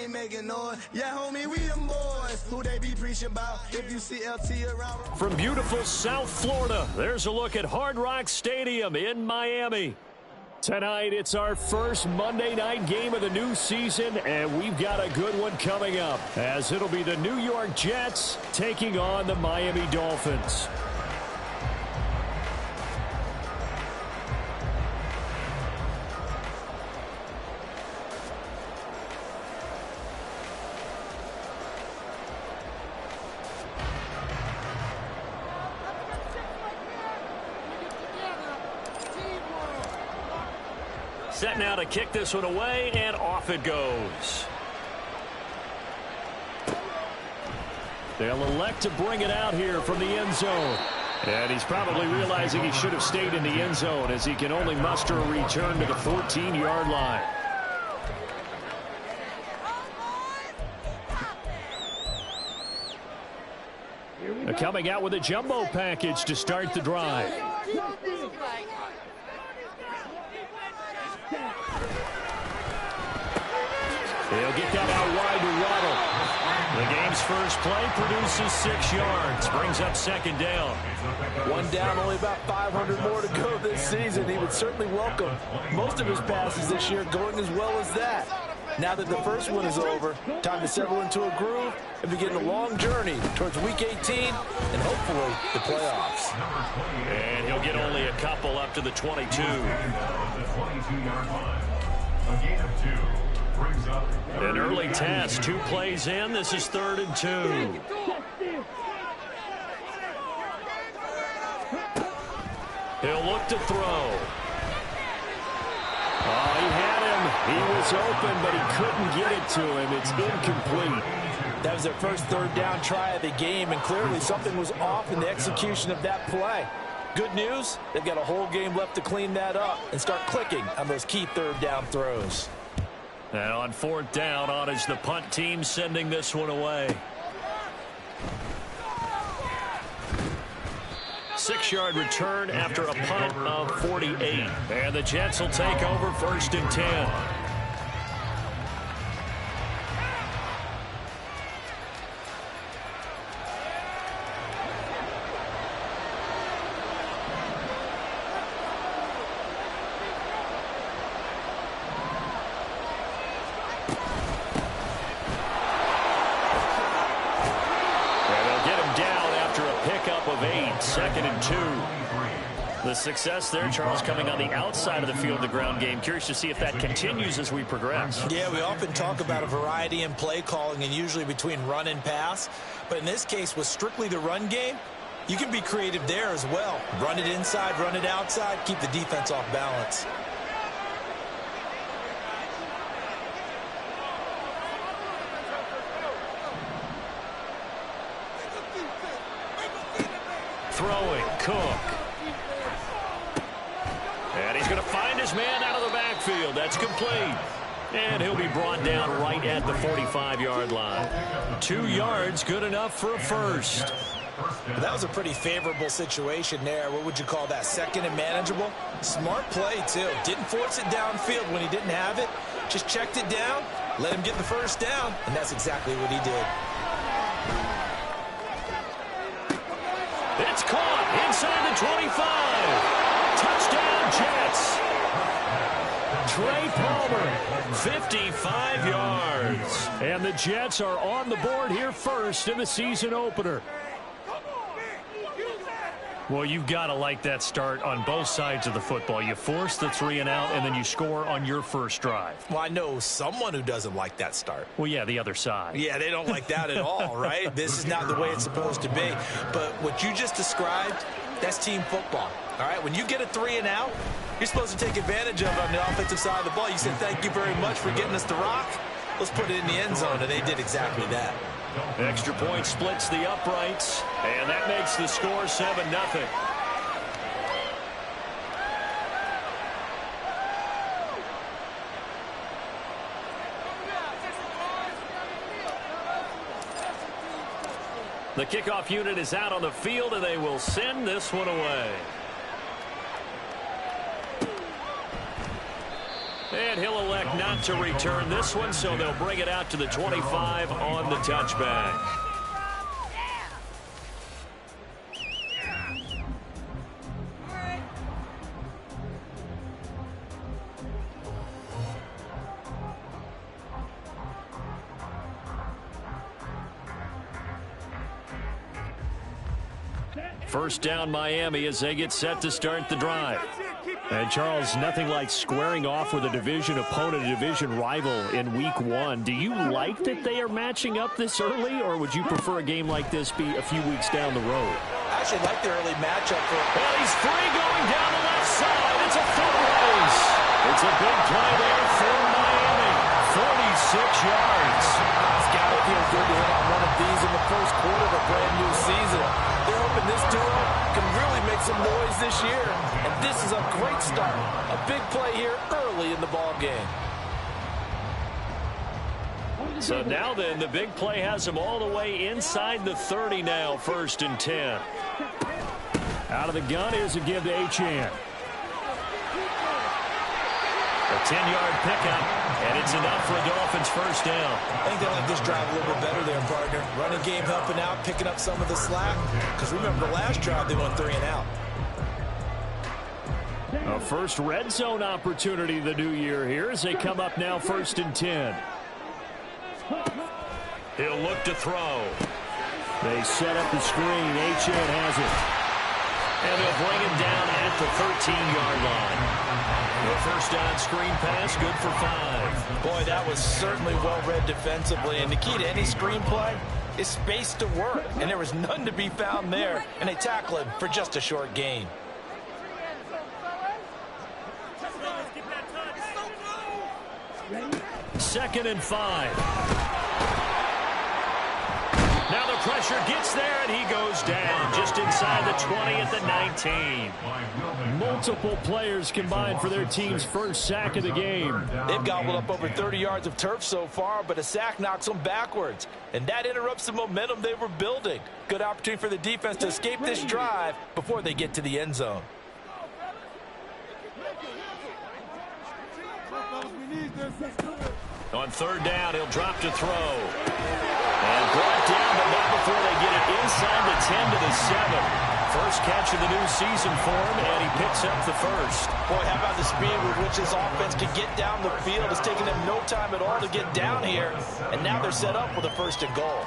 ain't making noise. Yeah, homie, we them boys. Who they be preaching about? If you see LT around. From beautiful South Florida, there's a look at Hard Rock Stadium in Miami. Tonight, it's our first Monday night game of the new season, and we've got a good one coming up, as it'll be the New York Jets taking on the Miami Dolphins. Set now to kick this one away, and off it goes. They'll elect to bring it out here from the end zone. And he's probably realizing he should have stayed in the end zone, as he can only muster a return to the 14-yard line. They're coming out with a jumbo package to start the drive. He'll get that out wide to Waddle. The game's first play produces 6 yards. Brings up second down. One down, only about 500 more to go this season. He would certainly welcome most of his passes this year going as well as that. Now that the first one is over, time to settle into a groove and begin a long journey towards Week 18 and hopefully the playoffs. And he'll get only a couple up to the 22. An early test, 2 plays in. This is 3rd and 2. He'll look to throw. Oh, he had him. He was open, but he couldn't get it to him. It's incomplete. That was their first 3rd down try of the game, and clearly something was off in the execution of that play. Good news, they've got a whole game left to clean that up and start clicking on those key 3rd down throws. And on 4th down, on is the punt team sending this one away. 6-yard return after a punt of 48. And the Jets will take over 1st and 10. Of 8, 2nd and 2. The success there, Charles, coming on the outside of the field, the ground game. Curious to see if that continues as we progress. Yeah, we often talk about a variety in play calling and usually between run and pass. But in this case, with strictly the run game, you can be creative there as well. Run it inside, run it outside, keep the defense off balance. Throwing, Cook. And he's going to find his man out of the backfield. That's complete. And he'll be brought down right at the 45-yard line. 2 yards, good enough for a first. That was a pretty favorable situation there. What would you call that? 2nd and manageable? Smart play, too. Didn't force it downfield when he didn't have it. Just checked it down, let him get the first down, and that's exactly what he did. It's caught inside the 25. Touchdown, Jets. Trey Palmer, 55 yards. And the Jets are on the board here first in the season opener. Well, you've got to like that start on both sides of the football. You force the 3 and out, and then you score on your first drive. Well, I know someone who doesn't like that start. Well, yeah, the other side. Yeah, they don't like that at all, right? This is not the way it's supposed to be. But what you just described, that's team football. All right, when you get a 3 and out, you're supposed to take advantage of it on the offensive side of the ball. You said, thank you very much for getting us the rock. Let's put it in the end zone, and they did exactly that. Extra point splits the uprights, and that makes the score 7-0. The kickoff unit is out on the field, and they will send this one away. And he'll elect not to return this one, so they'll bring it out to the 25 on the touchback. First down Miami as they get set to start the drive. And Charles, nothing like squaring off with a division opponent, a division rival in week 1. Do you like that they are matching up this early, or would you prefer a game like this be a few weeks down the road? I actually like the early matchup. Well, he's free going down the left side. It's a foot race. It's a big play there for Miami. 46 yards. It's got to feel good to hit on one of these in the first quarter of a brand new season. They're hoping this duo can really make some noise this year. And this is a great start. A big play here early in the ball game. So now then, the big play has them all the way inside the 30 now, 1st and 10. Out of the gun, here's a give to Achane. A 10-yard pickup, and it's enough for a Dolphins first down. I think they like this drive a little bit better there, partner. Running game helping out, picking up some of the slack. Because remember, the last drive they went 3 and out. A first red zone opportunity the new year here as they come up now 1st and 10. He'll look to throw. They set up the screen. Achane has it. And they'll bring him down at the 13-yard line. The first down screen pass, good for 5. Boy, that was certainly well-read defensively. And the key to any screen play is space to work. And there was none to be found there. And they tackle him for just a short gain. Second and 5. Now the pressure gets there, and he goes down just inside the 20 at the 19. Multiple players combined for their team's first sack of the game. They've gobbled up over 30 yards of turf so far, but a sack knocks them backwards. And that interrupts the momentum they were building. Good opportunity for the defense to escape this drive before they get to the end zone. On 3rd down, he'll drop to throw. And brought down, but not before they get it inside the 10 to the 7. First catch of the new season for him, and he picks up the first. Boy, how about the speed with which this offense can get down the field? It's taken them no time at all to get down here, and now they're set up with a 1st and goal.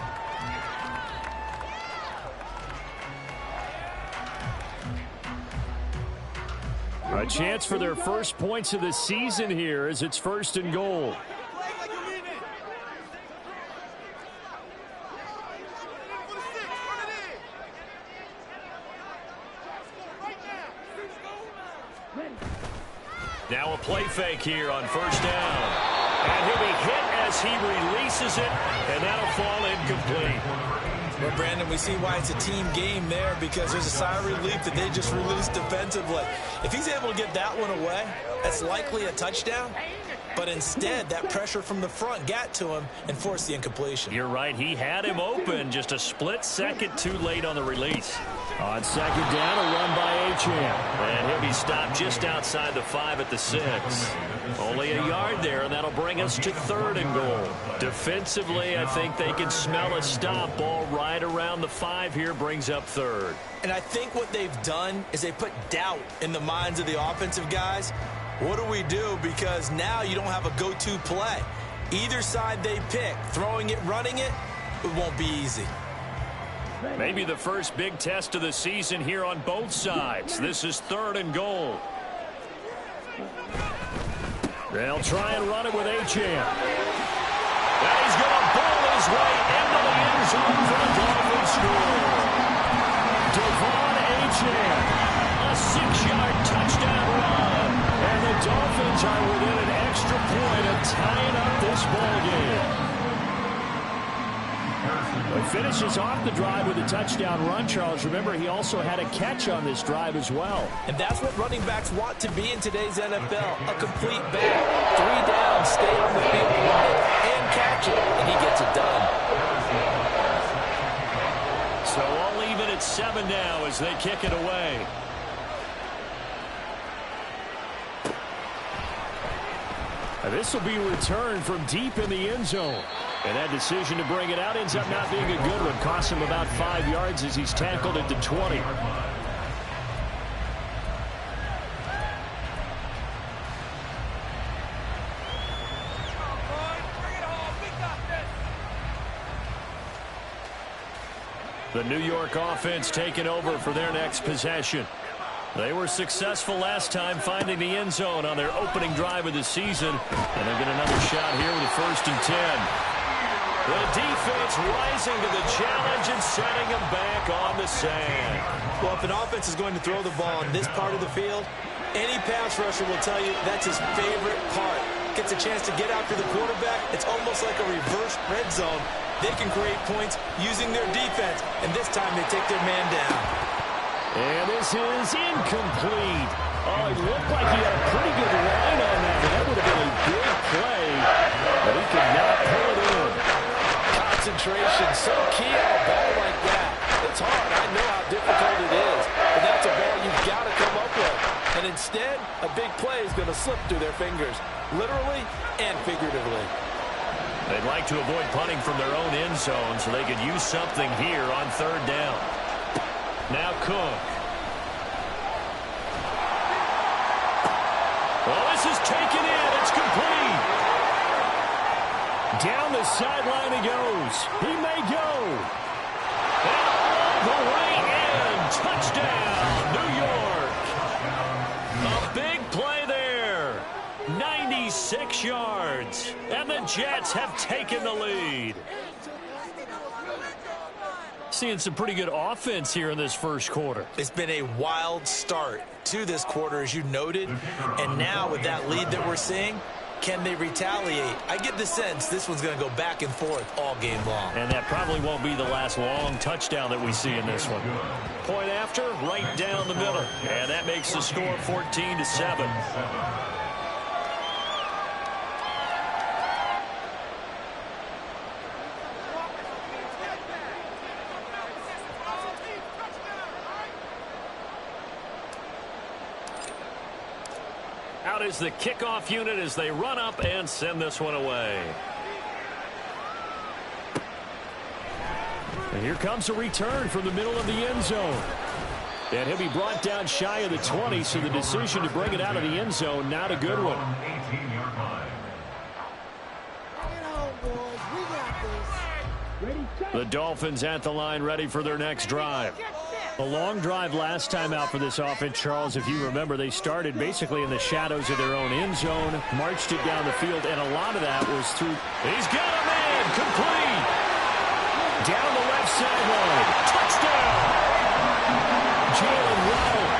A chance for their first points of the season here as it's 1st and goal. Now a play fake here on 1st down. And he'll be hit as he releases it, and that'll fall incomplete. Well, Brandon, we see why it's a team game there, because there's a sigh of relief that they just released defensively. If he's able to get that one away, that's likely a touchdown. But instead, that pressure from the front got to him and forced the incompletion. You're right. He had him open. Just a split second too late on the release. On 2nd down, a run by Achane. And he'll be stopped just outside the 5 at the 6. Only a yard there, and that'll bring us to 3rd and goal. Defensively, I think they can smell a stop. Ball right around the 5 here brings up 3rd. And I think what they've done is they put doubt in the minds of the offensive guys. What do we do? Because now you don't have a go-to play. Either side they pick, throwing it, running it, it won't be easy. Maybe the first big test of the season here on both sides. This is 3rd and goal. They'll try and run it with Achane. And he's going to bowl his way into the end zone for the Dolphins score. Devon Achane, a 6-yard touchdown run. And the Dolphins are within an extra point of tying up this ball game. He finishes off the drive with a touchdown run, Charles. Remember, he also had a catch on this drive as well. And that's what running backs want to be in today's NFL. A complete bag. 3 down, stay on the field, run it, and catch it, and he gets it done. So all even at 7 now as they kick it away. This will be returned from deep in the end zone. And that decision to bring it out ends up not being a good one. Costs him about 5 yards as he's tackled at the 20. The New York offense taking over for their next possession. They were successful last time finding the end zone on their opening drive of the season. And they'll get another shot here with a 1st and 10. The defense rising to the challenge and setting them back on the sand. Well, if an offense is going to throw the ball on this part of the field, any pass rusher will tell you that's his favorite part. Gets a chance to get after the quarterback. It's almost like a reverse red zone. They can create points using their defense, and this time they take their man down. And this is incomplete. Oh, it looked like he had a pretty good line on that. That would have been a big play, but he could not pull it in. Concentration, so key on a ball like that. It's hard. I know how difficult it is, but that's a ball you've got to come up with. And instead, a big play is going to slip through their fingers, literally and figuratively. They'd like to avoid punting from their own end zone so they could use something here on 3rd down. Now Cook. Well, this is taken in. It's complete. Down the sideline he goes. He may go. And all the way in. Touchdown, New York. A big play there. 96 yards. And the Jets have taken the lead. Seeing some pretty good offense here in this first quarter. It's been a wild start to this quarter, as you noted. And now with that lead that we're seeing, can they retaliate? I get the sense this one's going to go back and forth all game long. And that probably won't be the last long touchdown that we see in this one. Point after, right down the middle. And that makes the score 14-7. Out is the kickoff unit as they run up and send this one away. And here comes a return from the middle of the end zone. And he'll be brought down shy of the 20, so the decision to bring it out of the end zone, not a good one. The Dolphins at the line ready for their next drive. A long drive last time out for this offense, Charles. If you remember, they started basically in the shadows of their own end zone, marched it down the field, and a lot of that was through. He's got a man, complete. Down the left sideline. Touchdown. Jalen Waddle,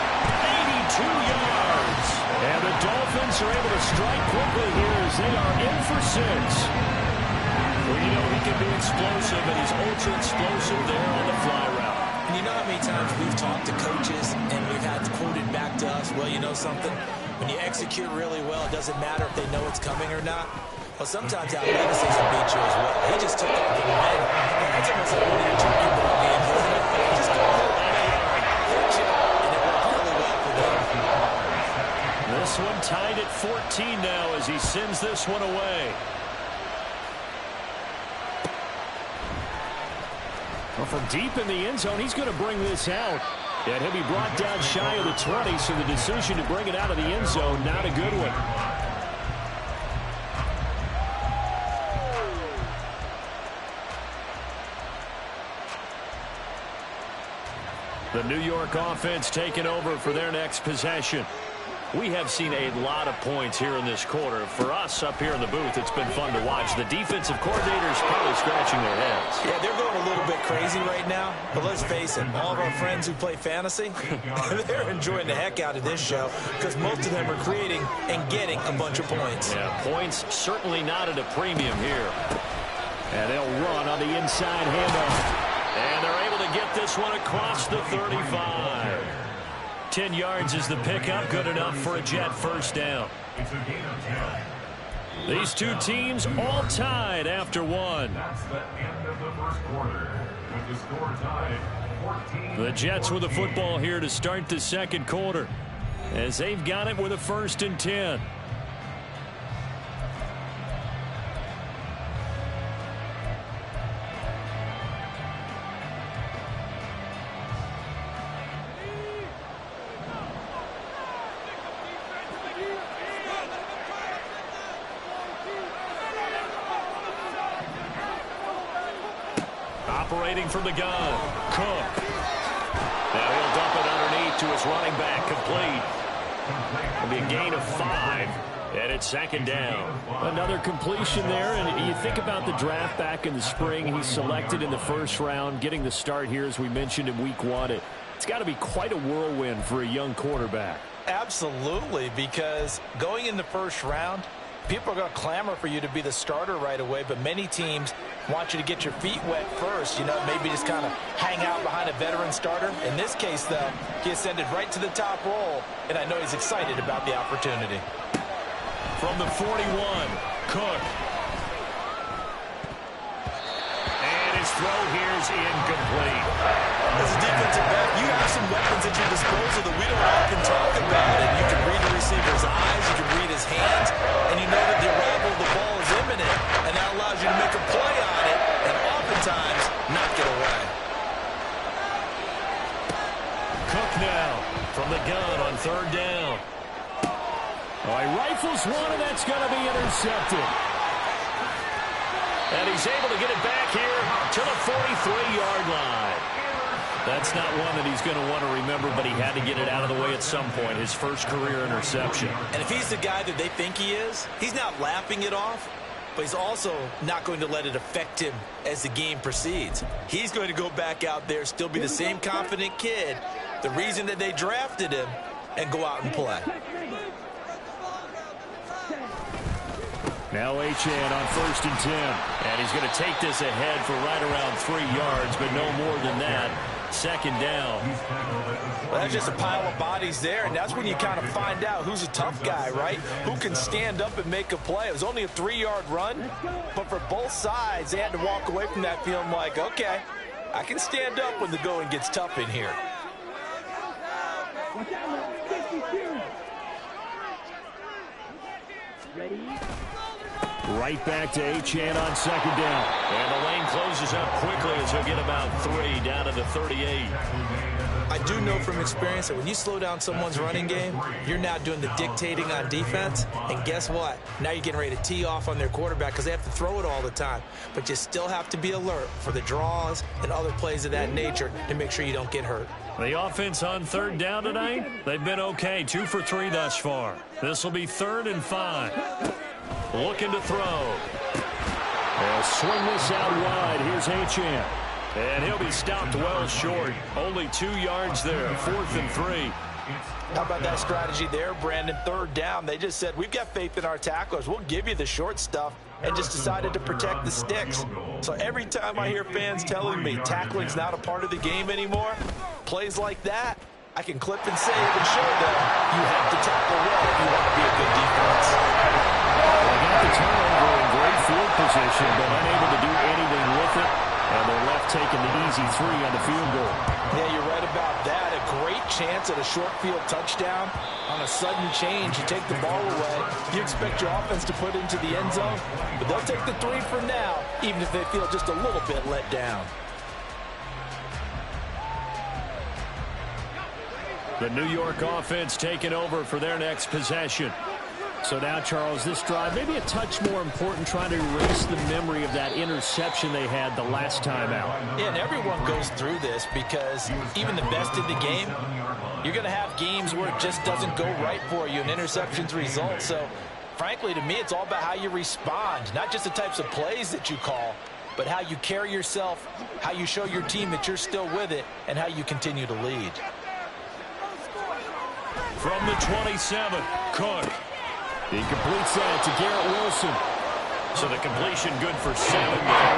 82 yards. And the Dolphins are able to strike quickly here as they are in for 6. Well, you know he can be explosive, and he's ultra explosive there on the fly route. And you know how many times we've talked to coaches and we've had quoted back to us, well, you know something? When you execute really well, it doesn't matter if they know it's coming or not. Well, sometimes athleticism beats you as well. He just took off the line. That's almost like when you're turning ball games, isn't it? Just go a little bit, hit you, and it worked really well for them. This one tied at 14 now as he sends this one away. Well, from deep in the end zone, he's going to bring this out. And he'll be brought down shy of the 20, so the decision to bring it out of the end zone, not a good one. The New York offense taking over for their next possession. We have seen a lot of points here in this quarter. For us up here in the booth, it's been fun to watch. The defensive coordinators probably scratching their heads. Yeah, they're going a little bit crazy right now. But let's face it, all of our friends who play fantasy, they're enjoying the heck out of this show because most of them are creating and getting a bunch of points. Yeah, points certainly not at a premium here. And they'll run on the inside handoff. And they're able to get this one across the 35. 10 yards is the pickup, good enough for a Jet first down. These two teams all tied after one. That's the end of the first quarter. With the score tied 14. The Jets with the football here to start the second quarter as they've got it with a 1st and 10. Operating from the gun, Cook. Now he'll dump it underneath to his running back, complete. It'll be a gain of 5, and it's second down. Another completion there, and you think about the draft back in the spring. He's selected in the first round, getting the start here, as we mentioned, in week 1. It's got to be quite a whirlwind for a young quarterback. Absolutely, because going in the first round, people are going to clamor for you to be the starter right away, but many teams want you to get your feet wet first, maybe just kind of hang out behind a veteran starter. In this case, though, he ascended right to the top roll, and I know he's excited about the opportunity. From the 41, Cook. And his throw here is incomplete. As a defensive back, you have some weapons at your disposal that we don't often talk about. And you can read the receiver's eyes, you can read his hands, and you know that the arrival of the ball is imminent, and that allows you to make a play on it and oftentimes knock it away. Cook now from the gun on third down. Oh, he rifles one, and that's going to be intercepted. And he's able to get it back here to the 43-yard line. That's not one that he's going to want to remember, but he had to get it out of the way at some point, his first career interception. And if he's the guy that they think he is, he's not laughing it off, but he's also not going to let it affect him as the game proceeds. He's going to go back out there, still be the same confident kid, the reason that they drafted him, and go out and play. Now Achane on 1st and 10. And he's going to take this ahead for right around 3 yards, but no more than that. Second down. Well, that's just a pile of bodies there, and that's when you kind of find out who's a tough guy, right? Who can stand up and make a play. It was only a 3-yard run, but for both sides, they had to walk away from that feeling like, okay, I can stand up when the going gets tough in here. Right back to Achane on second down. And the lane closes up quickly as he'll get about 3 down to the 38. I do know from experience that when you slow down someone's running game, you're now doing the dictating on defense. And guess what? Now you're getting ready to tee off on their quarterback because they have to throw it all the time. But you still have to be alert for the draws and other plays of that nature to make sure you don't get hurt. The offense on third down tonight, they've been okay. 2 for 3 thus far. This will be 3rd and 5. Looking to throw. They'll swing this out wide. Here's Achane. And he'll be stopped well short. Only 2 yards there. 4th and 3. How about that strategy there, Brandon? 3rd down. They just said, we've got faith in our tacklers. We'll give you the short stuff, and just decided to protect the sticks. So every time I hear fans telling me tackling's not a part of the game anymore, plays like that, I can clip and save and show them you have to tackle well if you want to be a good defense. They got the turnover in great field position, but unable to do anything with it. And they're left taking the easy 3 on the field goal. Yeah, you're right about that. A great chance at a short field touchdown. On a sudden change, you take the ball away. You expect your offense to put into the end zone, but they'll take the 3 for now, even if they feel just a little bit let down. The New York offense taking over for their next possession. So now, Charles, this drive maybe a touch more important, trying to erase the memory of that interception they had the last time out. Yeah, and everyone goes through this because even the best in the game, you're going to have games where it just doesn't go right for you and interceptions result. So, frankly, to me, it's all about how you respond, not just the types of plays that you call, but how you carry yourself, how you show your team that you're still with it, and how you continue to lead. From the 27, Cook. He completes that to Garrett Wilson. So the completion good for 7 there.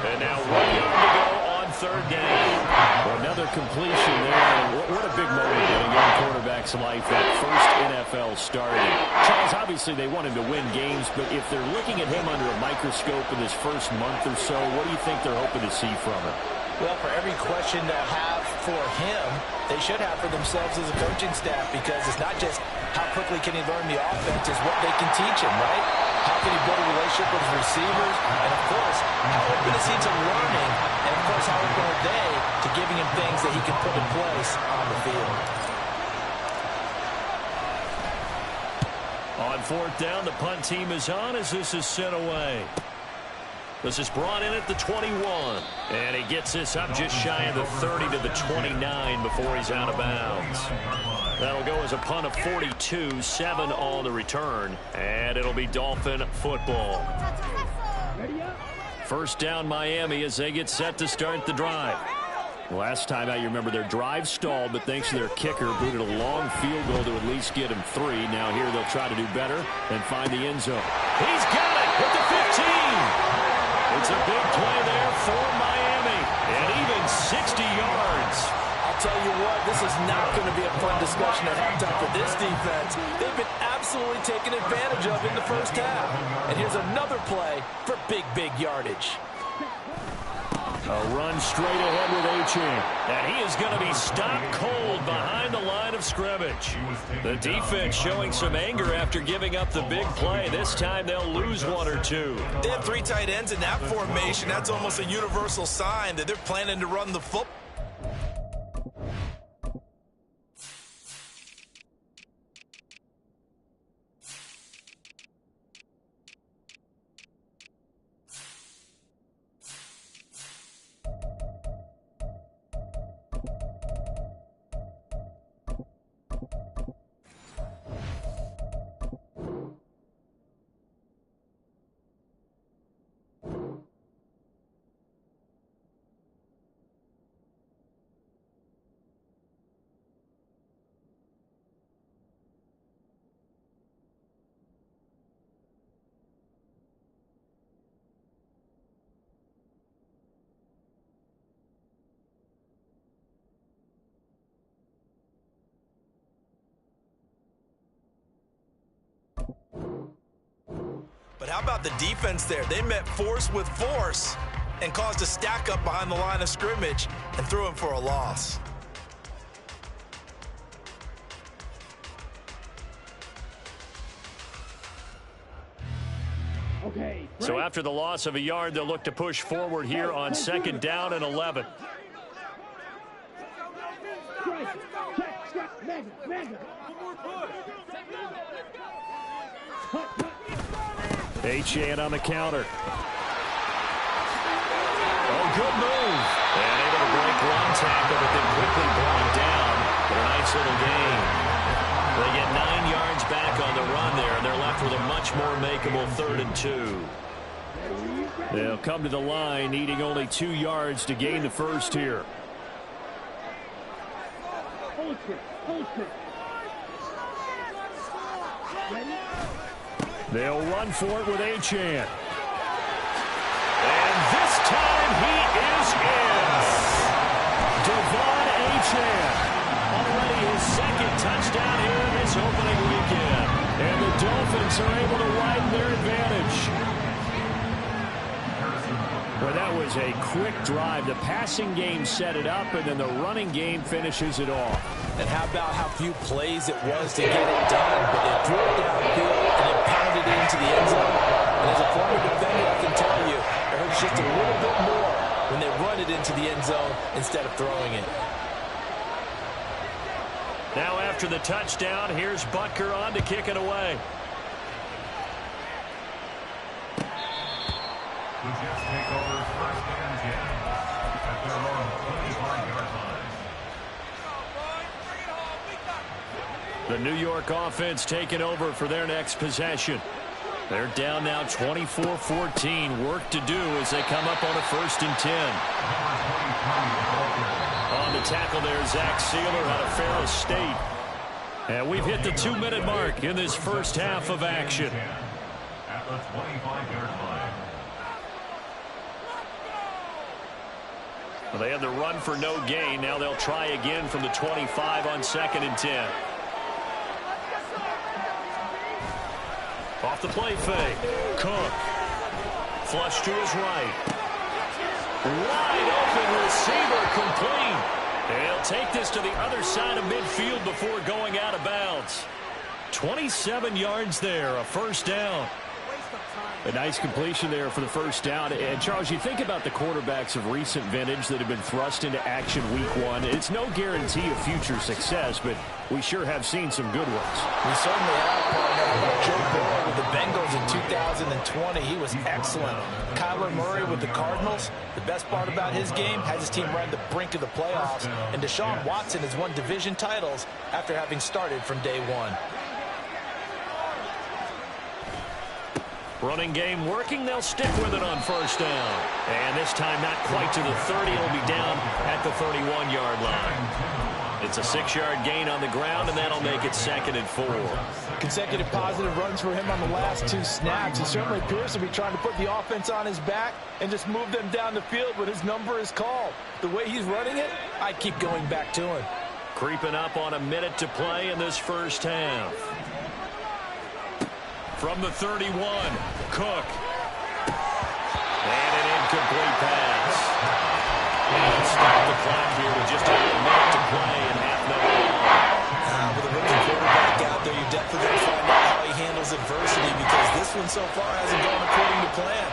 And now 1 yard to go on third down. Well, another completion there. What a big moment in a young quarterback's life, that first NFL start. Charles, obviously they want him to win games, but if they're looking at him under a microscope in his first month or so, what do you think they're hoping to see from him? Well, for every question they'll have for him, they should have for themselves as a coaching staff, because it's not just how quickly can he learn the offense, it's what they can teach him, right? How can he build a relationship with his receivers? And, of course, how open is he to learning? And, of course, how open are they to giving him things that he can put in place on the field? On 4th down, the punt team is on as this is sent away. This is brought in at the 21. And he gets this up just shy of the 30 to the 29 before he's out of bounds. That'll go as a punt of 42, 7 on the return. And it'll be Dolphin football. First down Miami as they get set to start the drive. Last time out, you remember their drive stalled, but thanks to their kicker, booted a long field goal to at least get him 3. Now here they'll try to do better and find the end zone. He's got it at the 15. It's a big play there for Miami, and even 60 yards. I'll tell you what, this is not going to be a fun discussion at halftime for this defense. They've been absolutely taken advantage of in the first half. And here's another play for big yardage. A run straight ahead with Achane. And he is going to be stopped cold behind the line of scrimmage. The defense showing some anger after giving up the big play. This time they'll lose 1 or 2. They have 3 tight ends in that formation. That's almost a universal sign that they're planning to run the football. But how about the defense there? They met force with force and caused a stack up behind the line of scrimmage and threw him for a loss. So after the loss of a yard, they'll look to push forward here on 2nd down and 11. Achane on the counter. Oh, good move. And able to break one tackle, but then quickly brought down for a nice little gain. They get 9 yards back on the run there, and they're left with a much more makeable 3rd and 2. They'll come to the line, needing only 2 yards to gain the first here. They'll run for it with Achane. And this time he is in. Devon Achane. Already his 2nd touchdown here in this opening weekend. And the Dolphins are able to widen their advantage. Well, that was a quick drive. The passing game set it up, and then the running game finishes it off. And how about how few plays it was to get it done, but they threw it downfield and then pounded it into the end zone. And as a former defender, I can tell you, it hurts just a little bit more when they run it into the end zone instead of throwing it. Now after the touchdown, here's Butker on to kick it away. The Jets take over 1st and 10 at their own 25-yard line. The New York offense taking over for their next possession. They're down now 24-14. Work to do as they come up on a 1st and 10. On the tackle there, Zach Sealer out of Faro State. And we've hit the 2-minute mark in this first half of action. At the 25-yard line. Well, they had the run for no gain. Now they'll try again from the 25 on 2nd and 10. Off the play fake. Cook. Flush to his right. Wide open receiver complete. He'll take this to the other side of midfield before going out of bounds. 27 yards there, a 1st down. Waste of time. A nice completion there for the first down. And, Charles, you think about the quarterbacks of recent vintage that have been thrust into action week one. It's no guarantee of future success, but we sure have seen some good ones. We certainly have, partner. Joe Burrow with the Bengals in 2020. He was excellent. Kyler Murray with the Cardinals. The best part about his game has his team right on the brink of the playoffs. And Deshaun Watson has won division titles after having started from day one. Running game working. They'll stick with it on first down. And this time not quite to the 30. It'll be down at the 31-yard line. It's a 6-yard gain on the ground, and that'll make it 2nd and 4. Consecutive positive runs for him on the last 2 snaps. He certainly appears to be trying to put the offense on his back and just move them down the field when his number is called. The way he's running it, I keep going back to him. Creeping up on a minute to play in this first half. From the 31, Cook. And an incomplete pass. And stop the clock here with just a minute to play and half minute long. With a rookie quarterback out there, you're definitely going to find out how he handles adversity, because this one so far hasn't gone according to plan.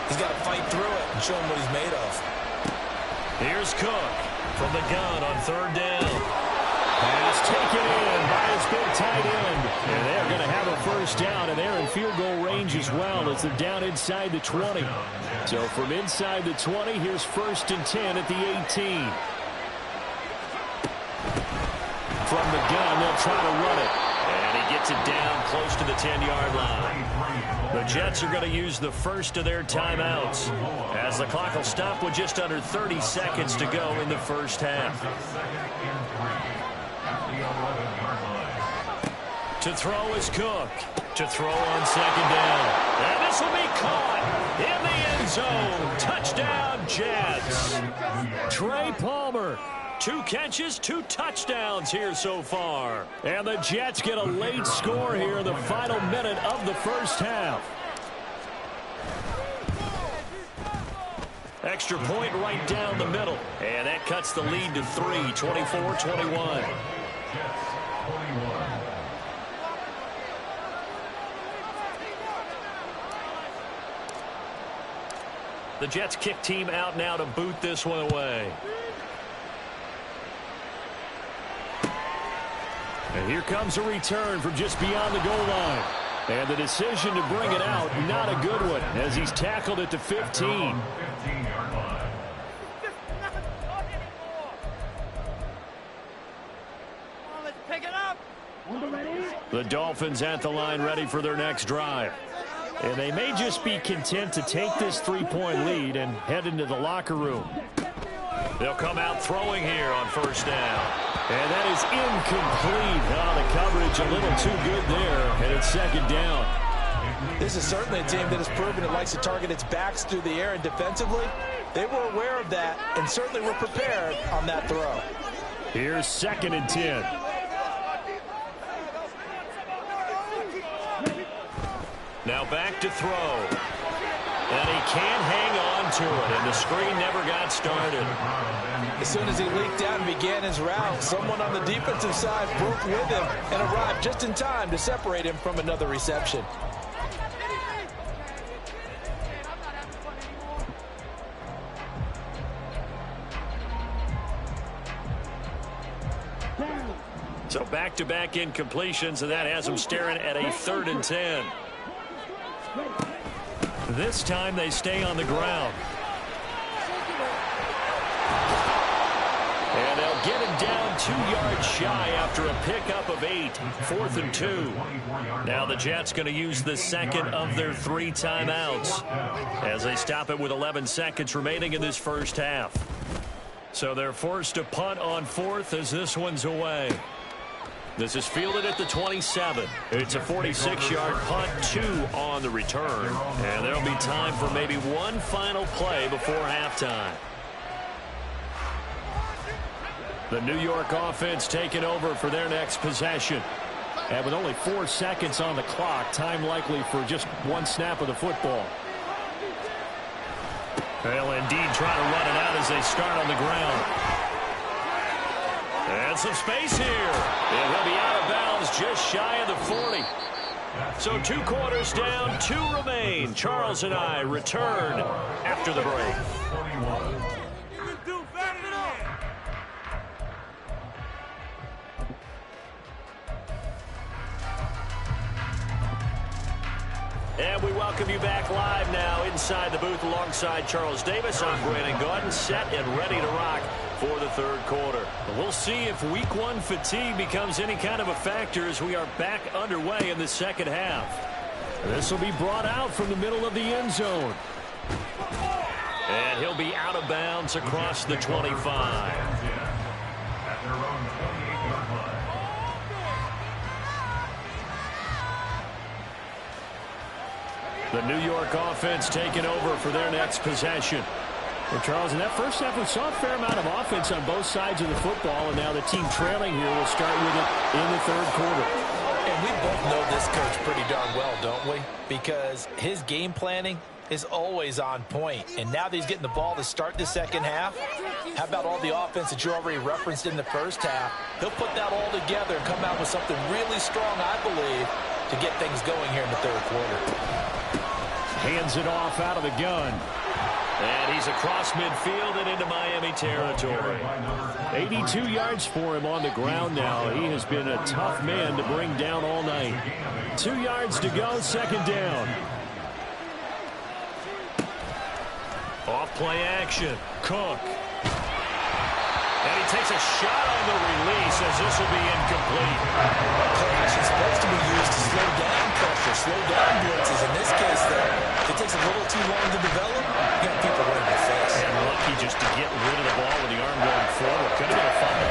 He's got to fight through it and show him what he's made of. Here's Cook from the gun on 3rd down. Pass taken in by his big tight end. And they're going to have a first down, and they're in field goal range as well as they're down inside the 20. So from inside the 20, here's 1st and 10 at the 18. From the gun, they'll try to run it. And he gets it down close to the 10-yard line. The Jets are going to use the first of their timeouts, as the clock will stop with just under 30 seconds to go in the first half. To throw is Cook. To throw on 2nd down. And this will be caught in the end zone. Touchdown, Jets. Trey Palmer. 2 catches, 2 touchdowns here so far. And the Jets get a late score here in the final minute of the first half. Extra point right down the middle. And that cuts the lead to 3, 24-21. The Jets kick team out now to boot this one away. And here comes a return from just beyond the goal line. And the decision to bring it out, not a good one, as he's tackled at the 15. The Dolphins at the line ready for their next drive. And they may just be content to take this 3-point lead and head into the locker room. They'll come out throwing here on first down. And that is incomplete. The coverage a little too good there, and it's 2nd down. This is certainly a team that has proven it likes to target its backs through the air, and defensively, they were aware of that and certainly were prepared on that throw. Here's 2nd and 10. Now back to throw. And he can't hang on to it, and the screen never got started. As soon as he leaked out and began his route, someone on the defensive side broke with him and arrived just in time to separate him from another reception. So back-to-back incompletions, and that has them staring at a 3rd and 10. This time they stay on the ground. And they'll get him down 2 yards shy after a pickup of 8. 4th and 2. Now the Jets going to use the 2nd of their 3 timeouts as they stop it with 11 seconds remaining in this first half. So they're forced to punt on 4th as this one's away. This is fielded at the 27. It's a 46-yard punt, 2 on the return. And there'll be time for maybe one final play before halftime. The New York offense taking over for their next possession. And with only 4 seconds on the clock, time likely for just one snap of the football. They'll indeed try to run it out as they start on the ground. And some space here. It will be out of bounds just shy of the 40. So 2 quarters down, 2 remain. Charles and I return after the break. And we welcome you back live now inside the booth alongside Charles Davis. I'm Brandon Gaudin, set and ready to rock for the third quarter. We'll see if week 1 fatigue becomes any kind of a factor as we are back underway in the second half. This will be brought out from the middle of the end zone. And he'll be out of bounds across the 25. The New York offense taking over for their next possession. Well, Charles, in that first half, we saw a fair amount of offense on both sides of the football, and now the team trailing here will start with it in the third quarter. And we both know this coach pretty darn well, don't we? Because his game planning is always on point. And now that he's getting the ball to start the second half, how about all the offense that you already referenced in the first half? He'll put that all together and come out with something really strong, I believe, to get things going here in the third quarter. Hands it off out of the gun. And he's across midfield and into Miami territory. 82 yards for him on the ground now. He has been a tough man to bring down all night. 2 yards to go, second down. Off play action. Cook. And he takes a shot on the release as this will be incomplete. Play action is supposed to be used to slow down pressure, slow down blitzes. In this case, though, if it takes a little too long to develop, you got people right in the face. And lucky just to get rid of the ball with the arm going forward. Could have been a fumble.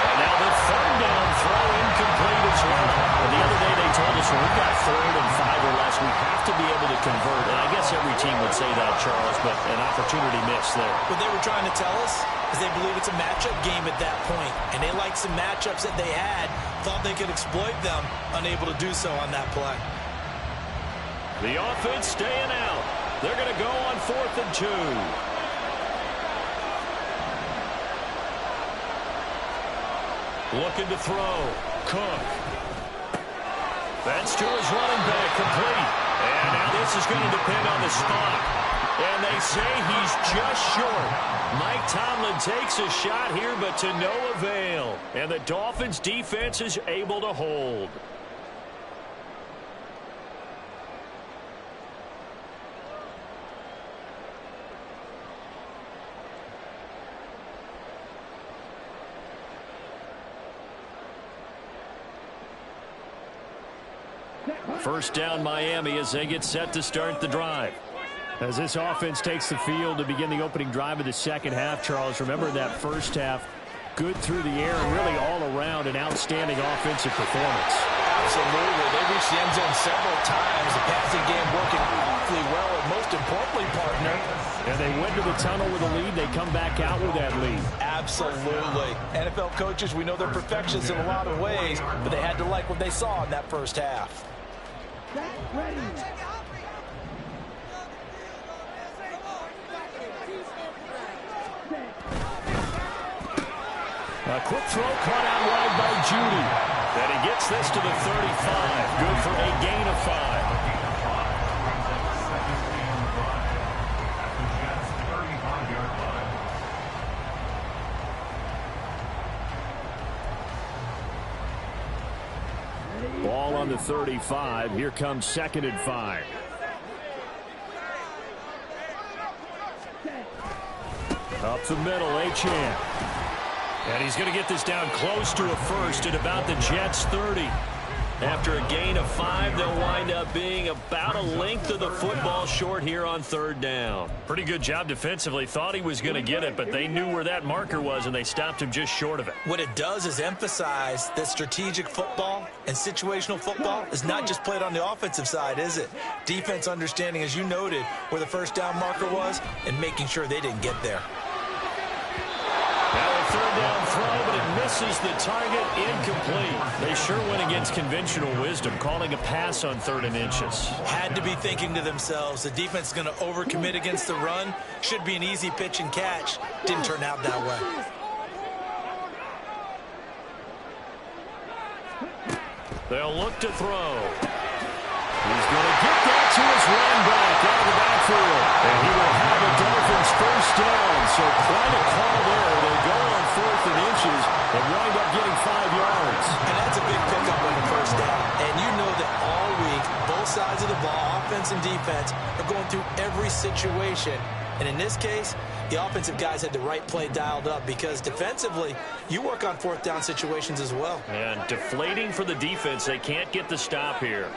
And now the third down throw incomplete as well. And the other day they told us when we got 3rd and 5 or less, we have to be able to convert. And I guess every team would say that, Charles, but an opportunity missed there. What they were trying to tell us is they believe it's a matchup game at that point, and they liked some matchups that they had, thought they could exploit them, unable to do so on that play. The offense staying out. They're going to go on 4th and 2. Looking to throw. Cook. That's to his running back, complete. And now this is going to depend on the spot. And they say he's just short. Mike Tomlin takes a shot here, but to no avail. And the Dolphins defense is able to hold. First down Miami as they get set to start the drive. As this offense takes the field to begin the opening drive of the second half, Charles, remember that first half, good through the air and really all around an outstanding offensive performance. Absolutely. They reached the end zone several times. The passing game working awfully well, and most importantly, partner. And they went to the tunnel with a lead. They come back out with that lead. Absolutely. NFL coaches, we know they're perfectionists in a lot of ways, but they had to like what they saw in that first half. A quick throw caught out wide by Judy. And he gets this to the 35. Good for a gain of 5. Ball on the 35. Here comes 2nd and 5. Up the middle, Achane. And he's going to get this down close to a first at about the Jets' 30. After a gain of 5, they'll wind up being about a length of the football short here on 3rd down. Pretty good job defensively. Thought he was going to get it, but they knew where that marker was, and they stopped him just short of it. What it does is emphasize that strategic football and situational football is not just played on the offensive side, is it? Defense understanding, as you noted, where the first down marker was and making sure they didn't get there. Now a 3rd down throw, but it misses the target, incomplete. They sure went against conventional wisdom, calling a pass on 3rd and inches. Had to be thinking to themselves, the defense is going to overcommit against the run. Should be an easy pitch and catch. Didn't turn out that way. They'll look to throw. He's going to get that to his running back out of the backfield. And he will have the Dolphins first down. So quite a call there. They go on 4th and inches and wind up getting 5 yards. And that's a big pickup on the first down. And you know that all week, both sides of the ball, offense and defense, are going through every situation. And in this case, the offensive guys had the right play dialed up because defensively, you work on 4th down situations as well. And deflating for the defense. They can't get the stop here.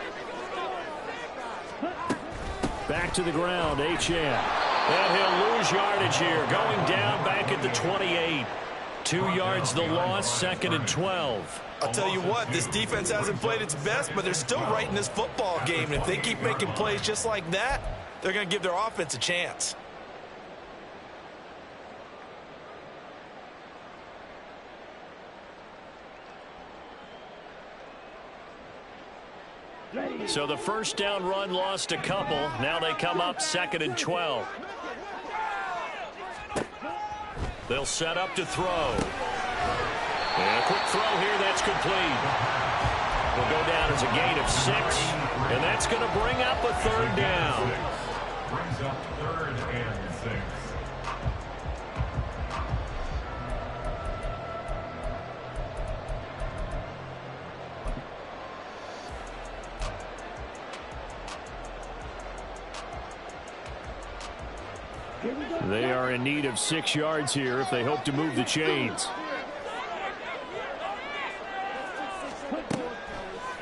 Back to the ground, H.N. And he'll lose yardage here. Going down back at the 28. 2 yards the loss, 2nd and 12. I'll tell you what, this defense hasn't played its best, but they're still right in this football game. And if they keep making plays just like that, they're going to give their offense a chance. So the first down run lost a couple. Now they come up 2nd and 12. They'll set up to throw. And a quick throw here, that's complete. Will go down as a gain of 6, and that's going to bring up a 3rd down. Brings up 3rd and 6. They are in need of 6 yards here if they hope to move the chains.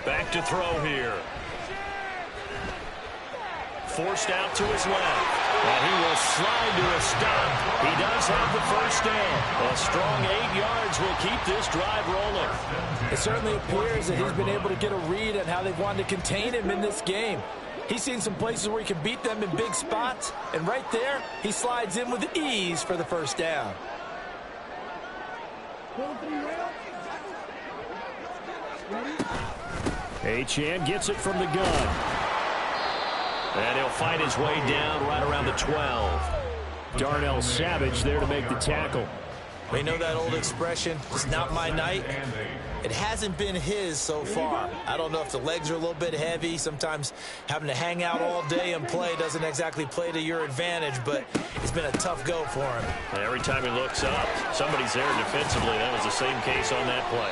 Back to throw here. Forced out to his left. And he will slide to a stop. He does have the first down. A strong 8 yards will keep this drive rolling. It certainly appears that he's been able to get a read on how they've wanted to contain him in this game. He's seen some places where he can beat them in big spots, and right there, he slides in with ease for the first down. H.N. gets it from the gun. And he'll fight his way down right around the 12. Darnell Savage there to make the tackle. We know that old expression, it's not my night. It hasn't been his so far. I don't know if the legs are a little bit heavy. Sometimes having to hang out all day and play doesn't exactly play to your advantage, but it's been a tough go for him. Every time he looks up, somebody's there defensively. That was the same case on that play.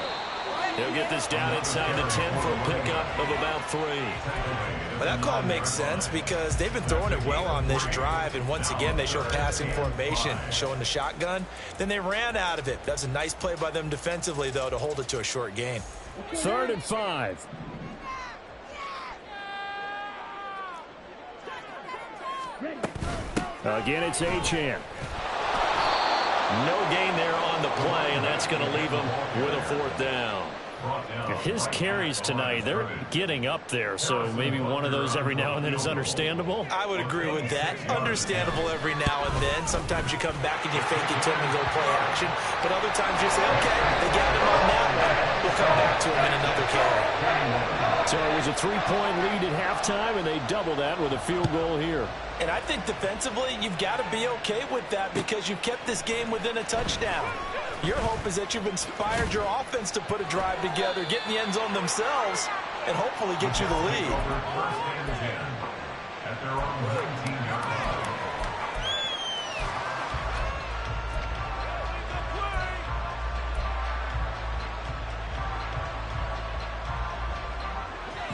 He'll get this down inside the 10 for a pickup of about 3. Well, that call makes sense because they've been throwing it well on this drive, and once again they show passing formation, showing the shotgun. Then they ran out of it. That's a nice play by them defensively, though, to hold it to a short gain. 3rd and 5. Again, it's H.N. No gain there on the play, and that's going to leave him with a 4th down. His carries tonight, they're getting up there, so maybe one of those every now and then is understandable. I would agree with that. Understandable every now and then. Sometimes you come back and you fake it to him and go play action, but other times you say, okay, they got him on that one. We'll come back to him in another carry. So it was a 3-point lead at halftime, and they double that with a field goal here. And I think defensively, you've got to be okay with that because you've kept this game within a touchdown. Your hope is that you've inspired your offense to put a drive together, get in the end zone themselves, and hopefully get you the lead. First and 10 at their own 19-yard line.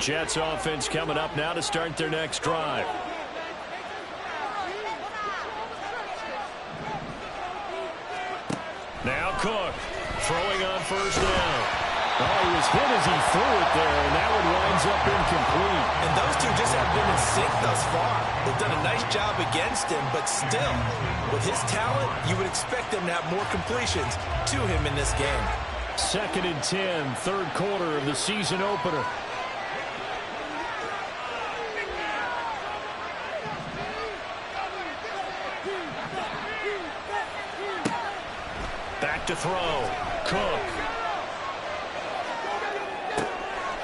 Jets offense coming up now to start their next drive. Now Cook throwing on first down. Oh, he was hit as he threw it there, and that one winds up incomplete. And those two just haven't been in sync thus far. They've done a nice job against him, but still, with his talent, you would expect them to have more completions to him in this game. 2nd and 10, 3rd quarter of the season opener. Back to throw. Cook.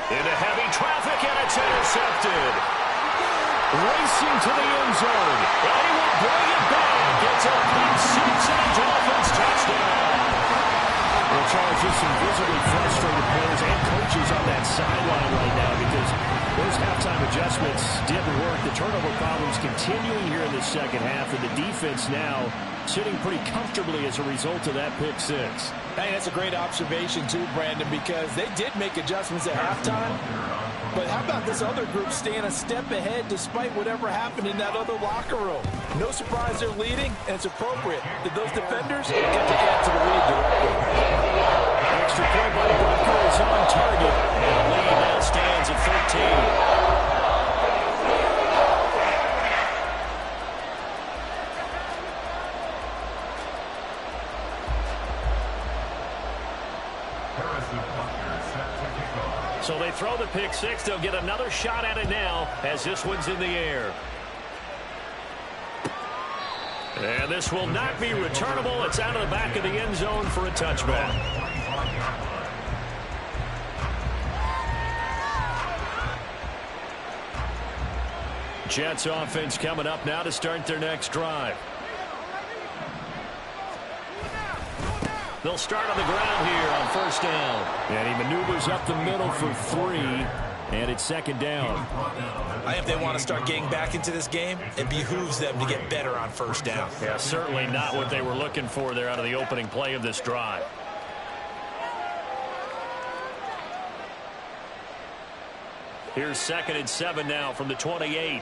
Into heavy traffic, and it's intercepted. Racing to the end zone. And he will bring it back. It's a pick six and a Dolphins touchdown. Well, Charles, just some visibly frustrated players and coaches on that sideline right now because those halftime adjustments didn't work. The turnover problems continuing here in the second half, and the defense now sitting pretty comfortably as a result of that pick six. Hey, that's a great observation too, Brandon, because they did make adjustments at halftime. But how about this other group staying a step ahead despite whatever happened in that other locker room? No surprise they're leading, and it's appropriate that those defenders get to add to the lead directly. Extra point by Butker is on target, and the lead now stands at 13. So they throw the pick six. They'll get another shot at it now as this one's in the air. And this will not be returnable. It's out of the back of the end zone for a touchback. Jets offense coming up now to start their next drive. They'll start on the ground here on first down. And he maneuvers up the middle for 3, and it's second down. I think if they want to start getting back into this game, it behooves them to get better on first down. Yeah, certainly not what they were looking for there out of the opening play of this drive. Here's 2nd and 7 now from the 28.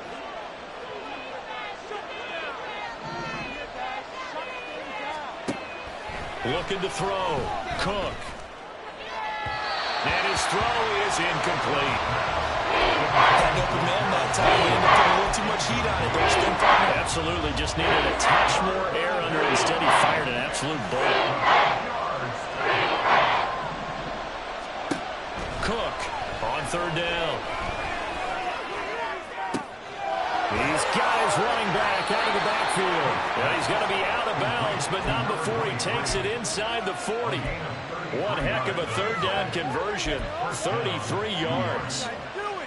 Looking to throw. Cook. And his throw is incomplete. Got an open man that time. He ended up putting a little too much heat on it. Don't you think, Farmer? Absolutely. Just needed a touch more air under it. Instead, he fired an absolute bullet. Cook on third down. He's got his running back out of the backfield. And he's going to be out of bounds, but not before he takes it inside the 40. One heck of a third down conversion. 33 yards.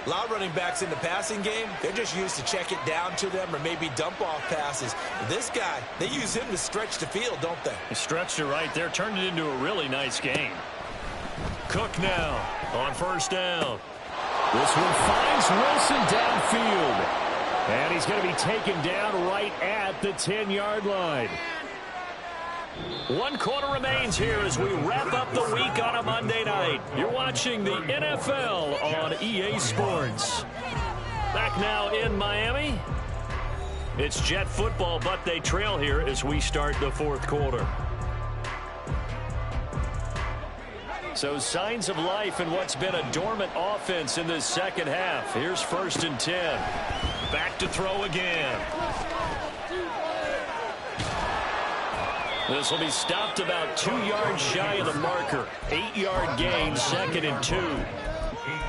A lot of running backs in the passing game, they're just used to check it down to them or maybe dump off passes. This guy, they use him to stretch the field, don't they? He stretched it right there, turned it into a really nice game. Cook now on first down. This one finds Wilson downfield. And he's going to be taken down right at the 10-yard line. 1 quarter remains here as we wrap up the week on a Monday night. You're watching the NFL on EA Sports. Back now in Miami. It's Jet football, but they trail here as we start the 4th quarter. So signs of life in what's been a dormant offense in this second half. Here's 1st and 10. Back to throw again. This will be stopped about 2 yards shy of the marker. 8-yard gain, 2nd and 2.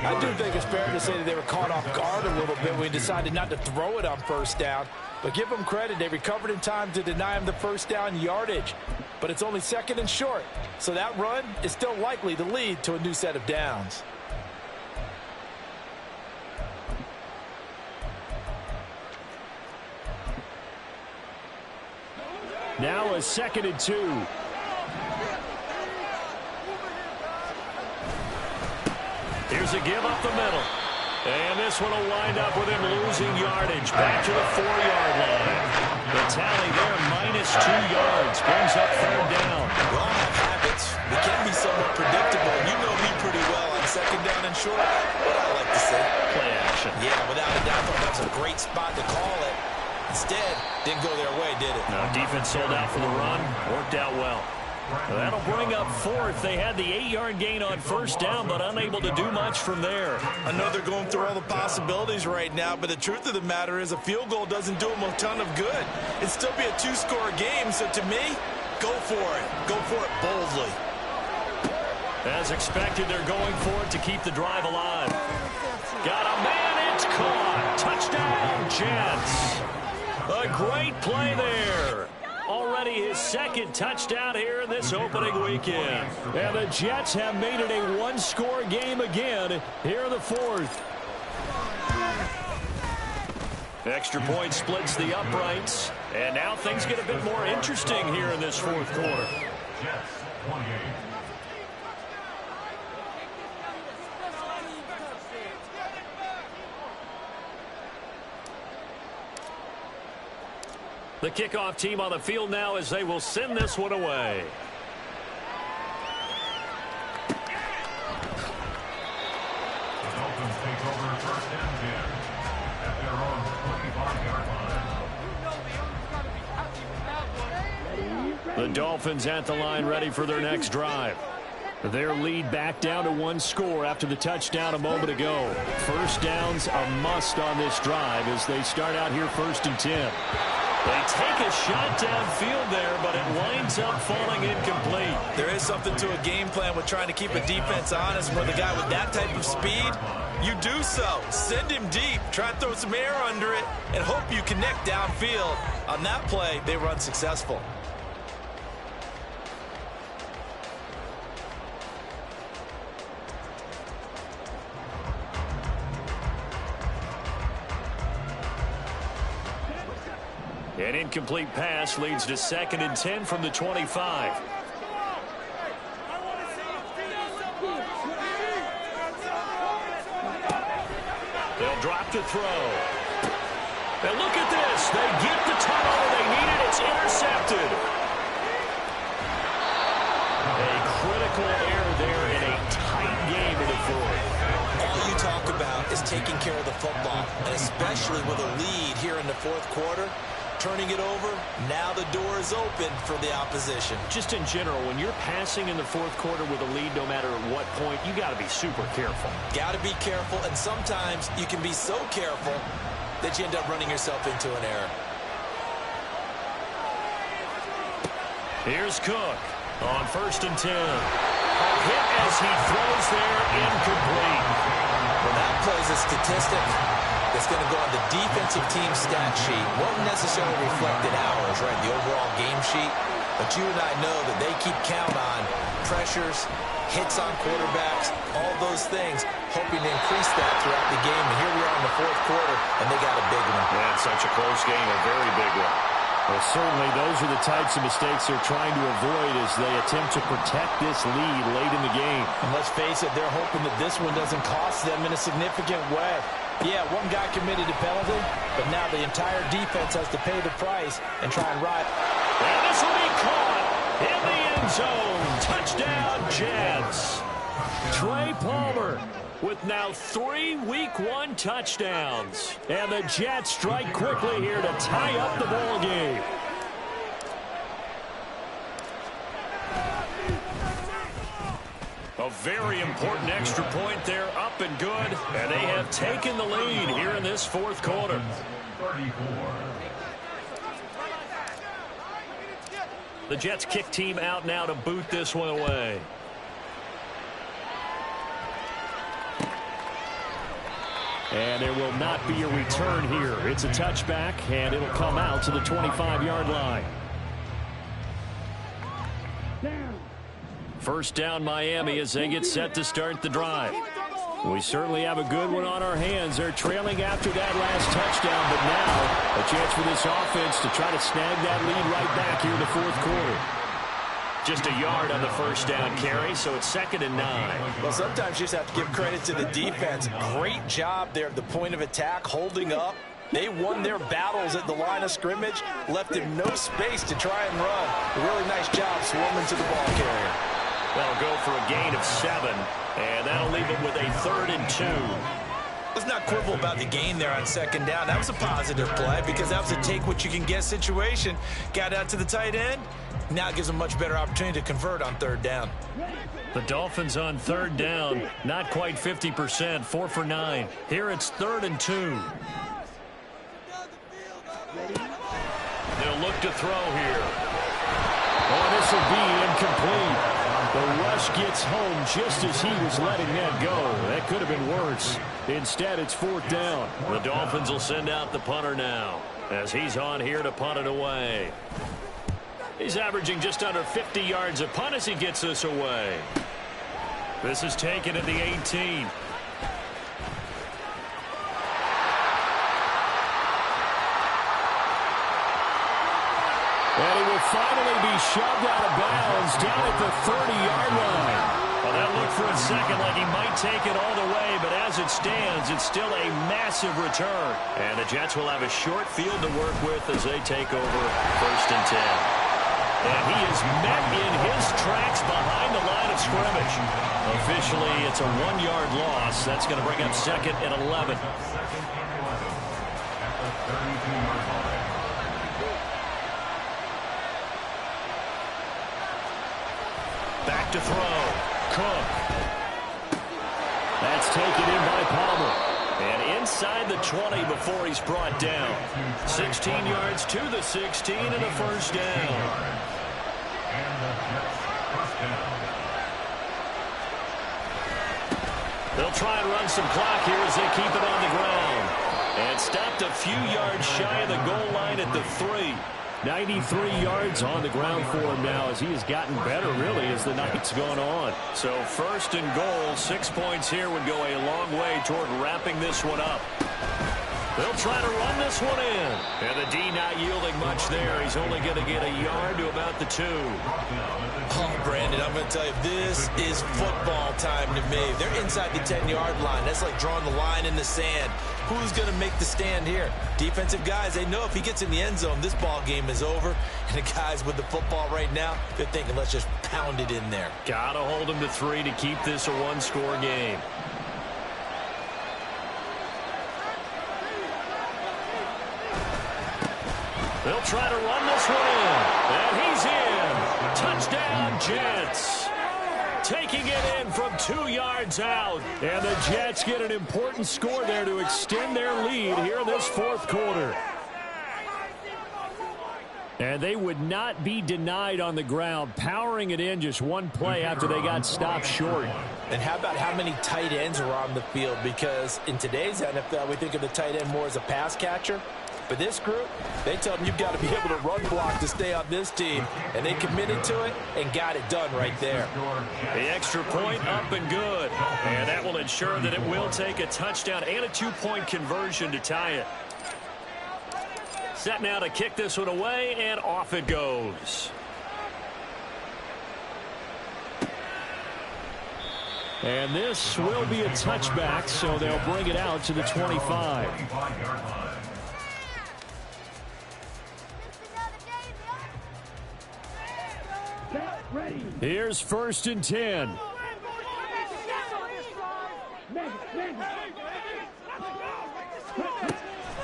I do think it's fair to say that they were caught off guard a little bit when we decided not to throw it on first down. But give them credit. They recovered in time to deny him the first down yardage. But it's only 2nd and short. So that run is still likely to lead to a new set of downs. Now a 2nd and 2. Here's a give up the middle. And this one will wind up with him losing yardage. Back to the 4-yard line. The tally there, -2 yards. Brings up 3rd down. We all have habits. We can be somewhat predictable. You know me pretty well on 2nd down and short. What I like to say. Play action. Yeah, without a doubt, that was a great spot to call it. Instead, didn't go their way, did it? No, defense sold out for the run. Worked out well. That'll bring up 4th. They had the 8-yard gain on first down, but unable to do much from there. I know they're going through all the possibilities right now, but the truth of the matter is a field goal doesn't do them a ton of good. It'd still be a 2-score game, so to me, go for it. Go for it boldly. As expected, they're going for it to keep the drive alive. Got a man, it's caught. Touchdown, Jets. A great play there. Already his 2nd touchdown here in this opening weekend. And the Jets have made it a 1-score game again here in the 4th. Extra point splits the uprights. And now things get a bit more interesting here in this 4th quarter. Jets 28. The kickoff team on the field now as they will send this one away. The Dolphins take over first and 10 at their own 25-yard line. The Dolphins at the line ready for their next drive. Their lead back down to one score after the touchdown a moment ago. First down's a must on this drive as they start out here 1st and 10. They take a shot downfield there, but it winds up falling incomplete. There is something to a game plan with trying to keep a defense honest. With a guy with that type of speed, you do so. Send him deep, try and throw some air under it, and hope you connect downfield. On that play, they were unsuccessful. An incomplete pass leads to 2nd and 10 from the 25. They'll drop to throw. And look at this. They get the turnover they needed. It's intercepted. A critical error there in a tight game in the 4th. All you talk about is taking care of the football, and especially with a lead here in the 4th quarter. Turning it over, now the door is open for the opposition. Just in general, when you're passing in the 4th quarter with a lead, no matter at what point, you got to be super careful. Got to be careful, and sometimes you can be so careful that you end up running yourself into an error. Here's Cook on 1st and 10. A hit as he throws there, incomplete. Well, that plays a statistic that's going to go on the defensive team stat sheet. Won't necessarily reflect in ours, right, the overall game sheet. But you and I know that they keep count on pressures, hits on quarterbacks, all those things, hoping to increase that throughout the game. And here we are in the 4th quarter, and they got a big one. Man, such a close game, a very big one. Well, certainly those are the types of mistakes they're trying to avoid as they attempt to protect this lead late in the game. And let's face it, they're hoping that this one doesn't cost them in a significant way. Yeah, one guy committed a penalty, but now the entire defense has to pay the price and try and ride. And this will be caught in the end zone. Touchdown, Jets. Trey Palmer with now 3 Week 1 touchdowns. And the Jets strike quickly here to tie up the ball game. A very important extra point there, up and good. And they have taken the lead here in this 4th quarter. 34. The Jets kick team out now to boot this one away. And there will not be a return here. It's a touchback, and it'll come out to the 25-yard line. First down, Miami, as they get set to start the drive. We certainly have a good one on our hands. They're trailing after that last touchdown, but now a chance for this offense to try to snag that lead right back here in the 4th quarter. Just a yard on the first down carry, so it's 2nd and 9. Well, sometimes you just have to give credit to the defense. Great job there at the point of attack, holding up. They won their battles at the line of scrimmage, left him no space to try and run. A really nice job swarming to the ball carrier. That'll go for a gain of 7, and that'll leave it with a 3rd and 2. Let's not quibble about the gain there on 2nd down. That was a positive play because that was a take-what-you-can-get situation. Got out to the tight end. Now it gives them a much better opportunity to convert on 3rd down. The Dolphins on 3rd down, not quite 50%, 4 for 9. Here it's 3rd and 2. They'll look to throw here. Oh, this will be incomplete. The rush gets home just as he was letting that go. That could have been worse. Instead, it's 4th down. The Dolphins will send out the punter now as he's on here to punt it away. He's averaging just under 50 yards a punt as he gets this away. This is taken at the 18. And he will finally be shoved out of bounds down at the 30-yard line. Well, That looked for a second like he might take it all the way, but as it stands, it's still a massive return. And the Jets will have a short field to work with as they take over 1st and 10. And he is met in his tracks behind the line of scrimmage. Officially, it's a 1-yard loss. That's going to bring up 2nd and 11. Back to throw. Cook. That's taken in by Palmer. And inside the 20 before he's brought down. 16 yards to the 16 and a 1st down. They'll try and run some clock here as they keep it on the ground. And stopped a few yards shy of the goal line at the 3. 93 yards on the ground for him now as he has gotten better, really, as the night's gone on. So 1st and goal, 6 points here would go a long way toward wrapping this one up. They'll try to run this one in. And the D not yielding much there. He's only going to get a yard to about the 2. Oh, Brandon, I'm going to tell you, this is football time to me. They're inside the 10-yard line. That's like drawing the line in the sand. Who's going to make the stand here? Defensive guys, they know if he gets in the end zone, this ball game is over. And the guys with the football right now, they're thinking, let's just pound it in there. Got to hold him to 3 to keep this a 1-score game. They'll try to run this one in. And he's in. Touchdown, Jets. Taking it in from 2 yards out. And the Jets get an important score there to extend their lead here in this 4th quarter. And they would not be denied on the ground, powering it in just one play after they got stopped short. And how about how many tight ends are on the field? Because in today's NFL, we think of the tight end more as a pass catcher. But this group, they tell them you've got to be able to run block to stay on this team. And they committed to it and got it done right there. The extra point up and good. And that will ensure that it will take a touchdown and a 2-point conversion to tie it. Set now to kick this one away, and off it goes. And this will be a touchback, so they'll bring it out to the 25. Here's 1st and 10.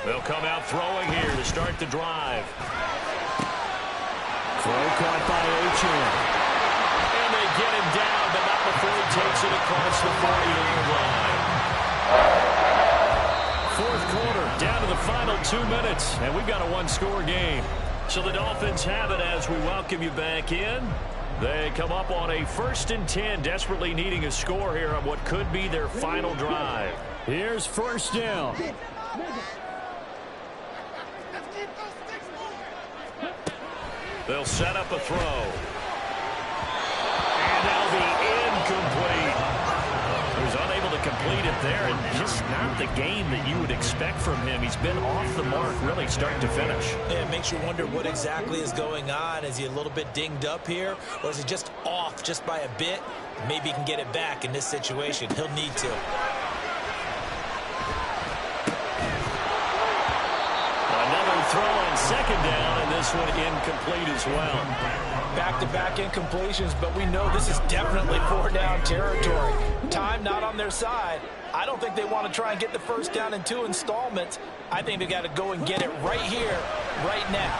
They'll come out throwing here to start the drive. Throw caught by Achane. And they get him down, but not before he takes it across the 40-yard line. 4th quarter, down to the final 2 minutes, and we've got a 1-score game. So the Dolphins have it as we welcome you back in. They come up on a 1st and 10, desperately needing a score here on what could be their final drive. Here's 1st down. They'll set up a throw. And that'll be incomplete. He was unable to complete it there, and just not the game that you would expect from him. He's been off the mark really start to finish. Yeah, it makes you wonder what exactly is going on. Is he a little bit dinged up here, or is he just off just by a bit? Maybe he can get it back in this situation. He'll need to. Another throw on 2nd down, and this one incomplete as well. Back-to-back incompletions, but we know this is definitely 4-down territory. Time not on their side. I don't think they want to try and get the 1st down in 2 installments. I think they got to go and get it right here, right now.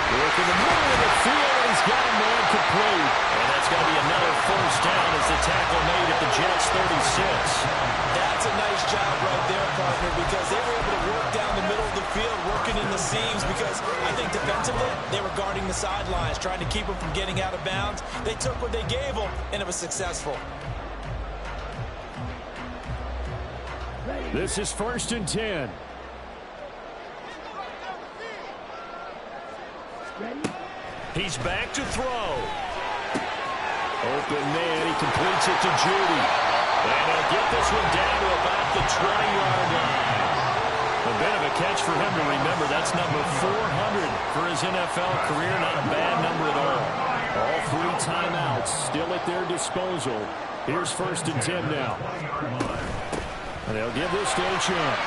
Working the middle of the field, he's got a man complete. And that's going to be another 1st down as the tackle made at the Jets 36. That's a nice job right there, partner, because they were able to work down the middle of the field, working in the seams, because I think defensively they were guarding the sidelines, trying to keep them from getting out of bounds. They took what they gave them, and it was successful. This is 1st and 10. He's back to throw. Open man, he completes it to Judy. And he'll get this one down to about the 20-yard line. A bit of a catch for him to remember. That's number 400 for his NFL career. Not a bad number at all. All 3 timeouts still at their disposal. Here's 1st and 10 now. And they'll give this to Achane.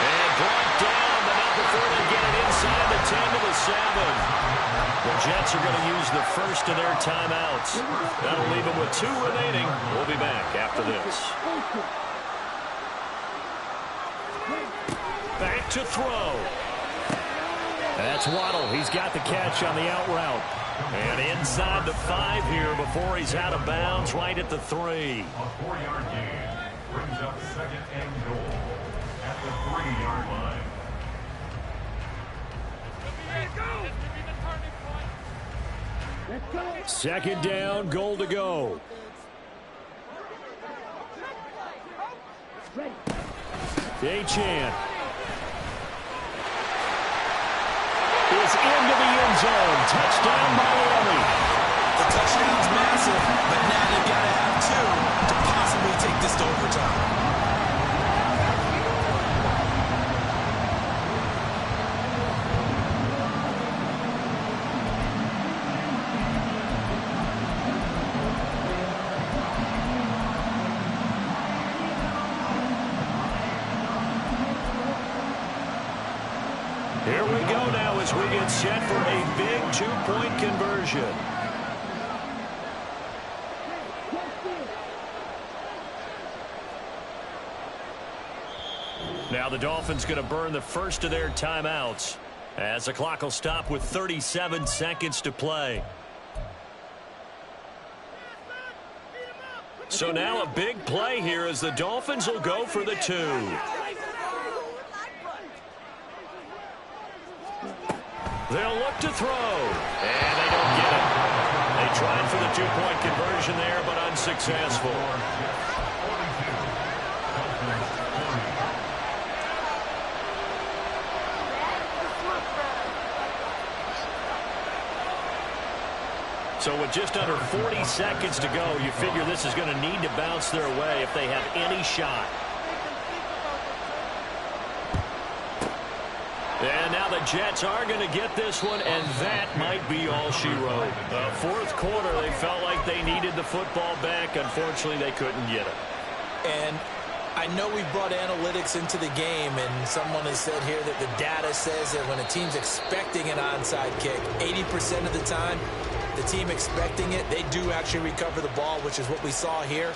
And brought down, but not before they get it inside the 10 to the 7. The Jets are going to use the first of their timeouts. That'll leave them with 2 remaining. We'll be back after this. Back to throw. That's Waddle. He's got the catch on the out route. And inside the 5 here before he's out of bounds right at the 3. A 4-yard gain brings up 2nd and goal at the 3-yard line. Second down, goal to go. Achane is into the end zone. Touchdown, Miami. The touchdown's massive, but now they've got to have 2 to possibly take this to overtime. Here we go now as we get set for a big 2-point conversion. Now the Dolphins going to burn the first of their timeouts as the clock will stop with 37 seconds to play. So now a big play here as the Dolphins will go for the 2. They'll look to throw, and they don't get it. They tried for the 2-point conversion there, but unsuccessful. So with just under 40 seconds to go, you figure this is going to need to bounce their way if they have any shot. And now the Jets are going to get this one, and that might be all she wrote. Fourth quarter, they felt like they needed the football back. Unfortunately, they couldn't get it. And I know we brought analytics into the game, and someone has said here that the data says that when a team's expecting an onside kick, 80% of the time, the team expecting it, they do actually recover the ball, which is what we saw here.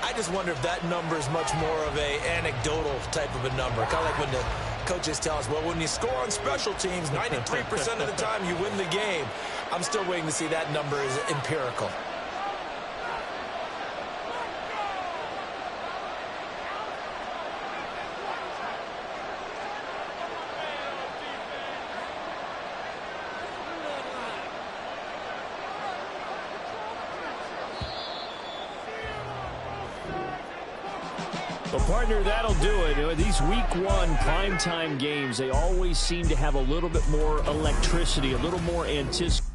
I just wonder if that number is much more of a anecdotal type of a number. Kind of like when the coaches tell us, well, when you score on special teams, 93% of the time you win the game. I'm still waiting to see that number is empirical. Well, partner, that'll do it. These week 1 primetime games, they always seem to have a little bit more electricity, a little more anticipation.